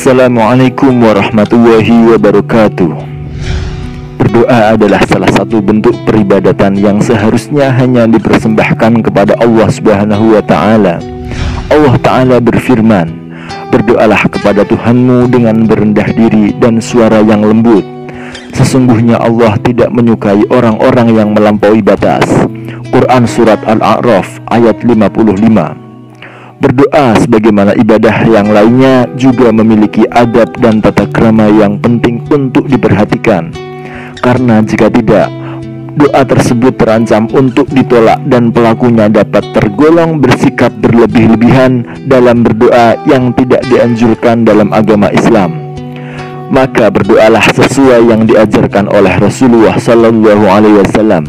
Assalamualaikum warahmatullahi wabarakatuh. Berdoa adalah salah satu bentuk peribadatan yang seharusnya hanya dipersembahkan kepada Allah Subhanahu wa Ta'ala. Allah Ta'ala berfirman, "Berdoalah kepada Tuhanmu dengan berendah diri dan suara yang lembut. Sesungguhnya Allah tidak menyukai orang-orang yang melampaui batas." Quran Surat Al-A'raf ayat 55. Berdoa sebagaimana ibadah yang lainnya juga memiliki adab dan tata krama yang penting untuk diperhatikan. Karena jika tidak, doa tersebut terancam untuk ditolak dan pelakunya dapat tergolong bersikap berlebih-lebihan dalam berdoa yang tidak dianjurkan dalam agama Islam. Maka berdoalah sesuai yang diajarkan oleh Rasulullah SAW.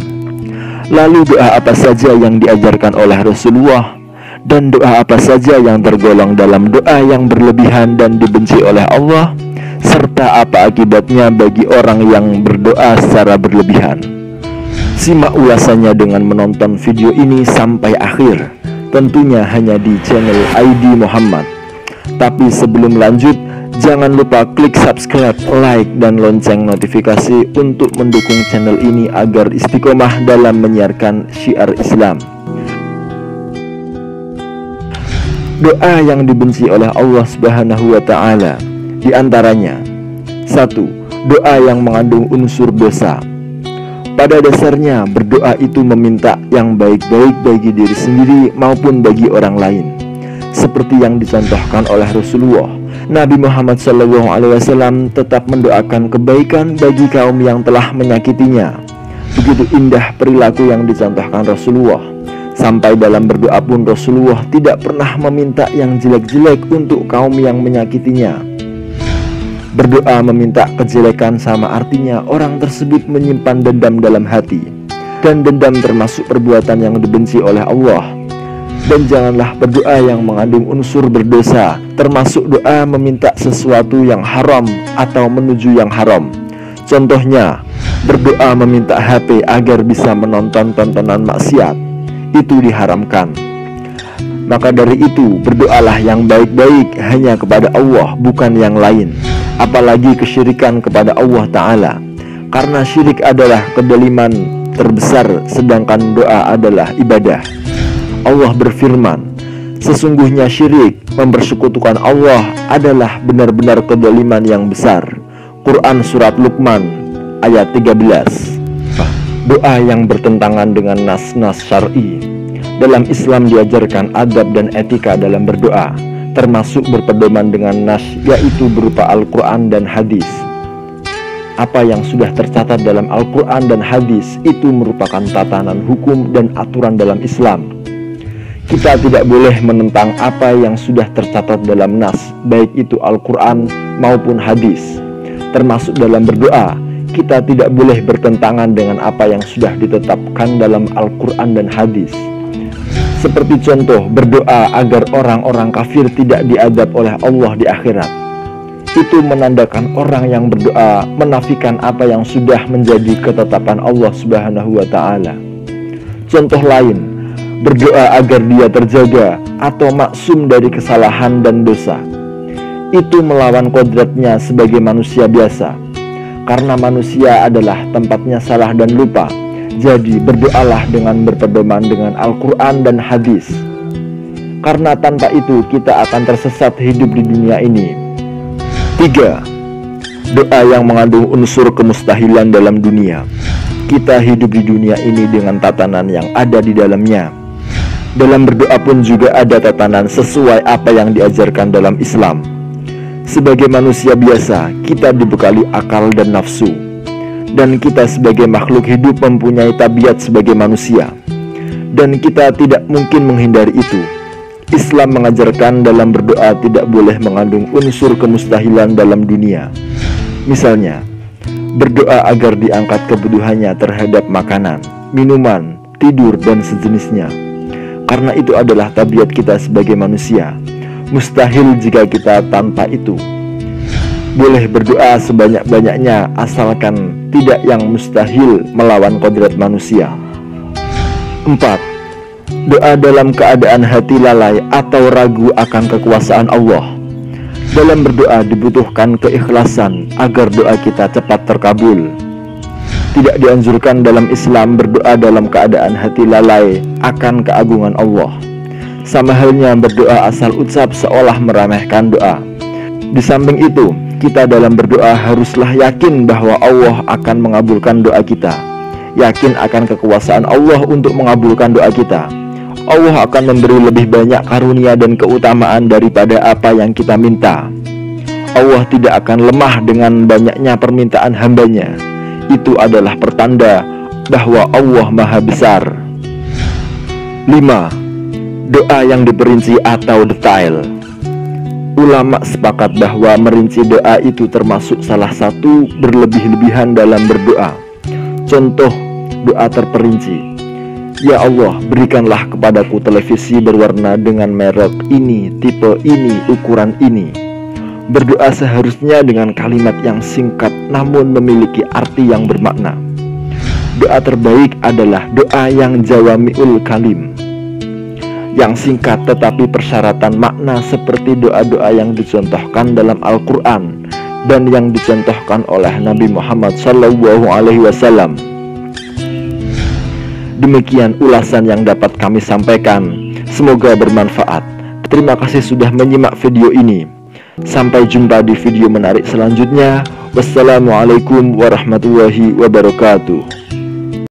Lalu doa apa saja yang diajarkan oleh Rasulullah? Dan doa apa saja yang tergolong dalam doa yang berlebihan dan dibenci oleh Allah, serta apa akibatnya bagi orang yang berdoa secara berlebihan? Simak ulasannya dengan menonton video ini sampai akhir, tentunya hanya di channel ID Muhammad. Tapi sebelum lanjut, jangan lupa klik subscribe, like, dan lonceng notifikasi untuk mendukung channel ini agar istiqomah dalam menyiarkan syiar Islam. Doa yang dibenci oleh Allah Subhanahu wa Ta'ala, di antaranya: 1. Doa yang mengandung unsur dosa. Pada dasarnya berdoa itu meminta yang baik-baik bagi diri sendiri maupun bagi orang lain, seperti yang dicontohkan oleh Rasulullah. Nabi Muhammad SAW tetap mendoakan kebaikan bagi kaum yang telah menyakitinya. Begitu indah perilaku yang dicontohkan Rasulullah. Sampai dalam berdoa pun Rasulullah tidak pernah meminta yang jelek-jelek untuk kaum yang menyakitinya. Berdoa meminta kejelekan sama artinya orang tersebut menyimpan dendam dalam hati, dan dendam termasuk perbuatan yang dibenci oleh Allah. Dan janganlah berdoa yang mengandung unsur berdosa, termasuk doa meminta sesuatu yang haram atau menuju yang haram. Contohnya, berdoa meminta HP agar bisa menonton tontonan maksiat, itu diharamkan. Maka dari itu, berdoalah yang baik-baik hanya kepada Allah, bukan yang lain, apalagi kesyirikan kepada Allah Ta'ala. Karena syirik adalah kedoliman terbesar, sedangkan doa adalah ibadah. Allah berfirman, "Sesungguhnya syirik, mempersekutukan Allah, adalah benar-benar kedoliman yang besar." Quran Surat Luqman ayat 13. Doa yang bertentangan dengan nas-nas syar'i. Dalam Islam diajarkan adab dan etika dalam berdoa, termasuk berpedoman dengan nas, yaitu berupa Al-Quran dan hadis. Apa yang sudah tercatat dalam Al-Quran dan hadis itu merupakan tatanan hukum dan aturan dalam Islam. Kita tidak boleh menentang apa yang sudah tercatat dalam nas, baik itu Al-Quran maupun hadis. Termasuk dalam berdoa, kita tidak boleh bertentangan dengan apa yang sudah ditetapkan dalam Al-Quran dan hadis. Seperti contoh, berdoa agar orang-orang kafir tidak diazab oleh Allah di akhirat. Itu menandakan orang yang berdoa menafikan apa yang sudah menjadi ketetapan Allah Subhanahu wa Ta'ala. Contoh lain, berdoa agar dia terjaga atau maksum dari kesalahan dan dosa. Itu melawan kodratnya sebagai manusia biasa. Karena manusia adalah tempatnya salah dan lupa, jadi berdoalah dengan berpedoman dengan Al-Quran dan hadis. Karena tanpa itu kita akan tersesat hidup di dunia ini. 3. Doa yang mengandung unsur kemustahilan dalam dunia. Kita hidup di dunia ini dengan tatanan yang ada di dalamnya. Dalam berdoa pun juga ada tatanan sesuai apa yang diajarkan dalam Islam. Sebagai manusia biasa, kita dibekali akal dan nafsu, dan kita sebagai makhluk hidup mempunyai tabiat sebagai manusia, dan kita tidak mungkin menghindari itu. Islam mengajarkan dalam berdoa tidak boleh mengandung unsur kemustahilan dalam dunia. Misalnya, berdoa agar diangkat kebutuhannya terhadap makanan, minuman, tidur, dan sejenisnya. Karena itu adalah tabiat kita sebagai manusia. Mustahil jika kita tanpa itu. Boleh berdoa sebanyak-banyaknya asalkan tidak yang mustahil melawan kodrat manusia. 4. Doa dalam keadaan hati lalai atau ragu akan kekuasaan Allah. Dalam berdoa dibutuhkan keikhlasan agar doa kita cepat terkabul. Tidak dianjurkan dalam Islam berdoa dalam keadaan hati lalai akan keagungan Allah. Sama halnya berdoa asal ucap seolah meremehkan doa. Di samping itu, kita dalam berdoa haruslah yakin bahwa Allah akan mengabulkan doa kita. Yakin akan kekuasaan Allah untuk mengabulkan doa kita. Allah akan memberi lebih banyak karunia dan keutamaan daripada apa yang kita minta. Allah tidak akan lemah dengan banyaknya permintaan hambanya. Itu adalah pertanda bahwa Allah Maha Besar. 5. Doa yang diperinci atau detail. Ulama sepakat bahwa merinci doa itu termasuk salah satu berlebih-lebihan dalam berdoa. Contoh doa terperinci: Ya Allah, berikanlah kepadaku televisi berwarna dengan merek ini, tipe ini, ukuran ini. Berdoa seharusnya dengan kalimat yang singkat namun memiliki arti yang bermakna. Doa terbaik adalah doa yang jawami'ul kalim, yang singkat tetapi persyaratan makna, seperti doa-doa yang dicontohkan dalam Al-Quran dan yang dicontohkan oleh Nabi Muhammad SAW. Demikian ulasan yang dapat kami sampaikan. Semoga bermanfaat. Terima kasih sudah menyimak video ini. Sampai jumpa di video menarik selanjutnya. Wassalamualaikum warahmatullahi wabarakatuh.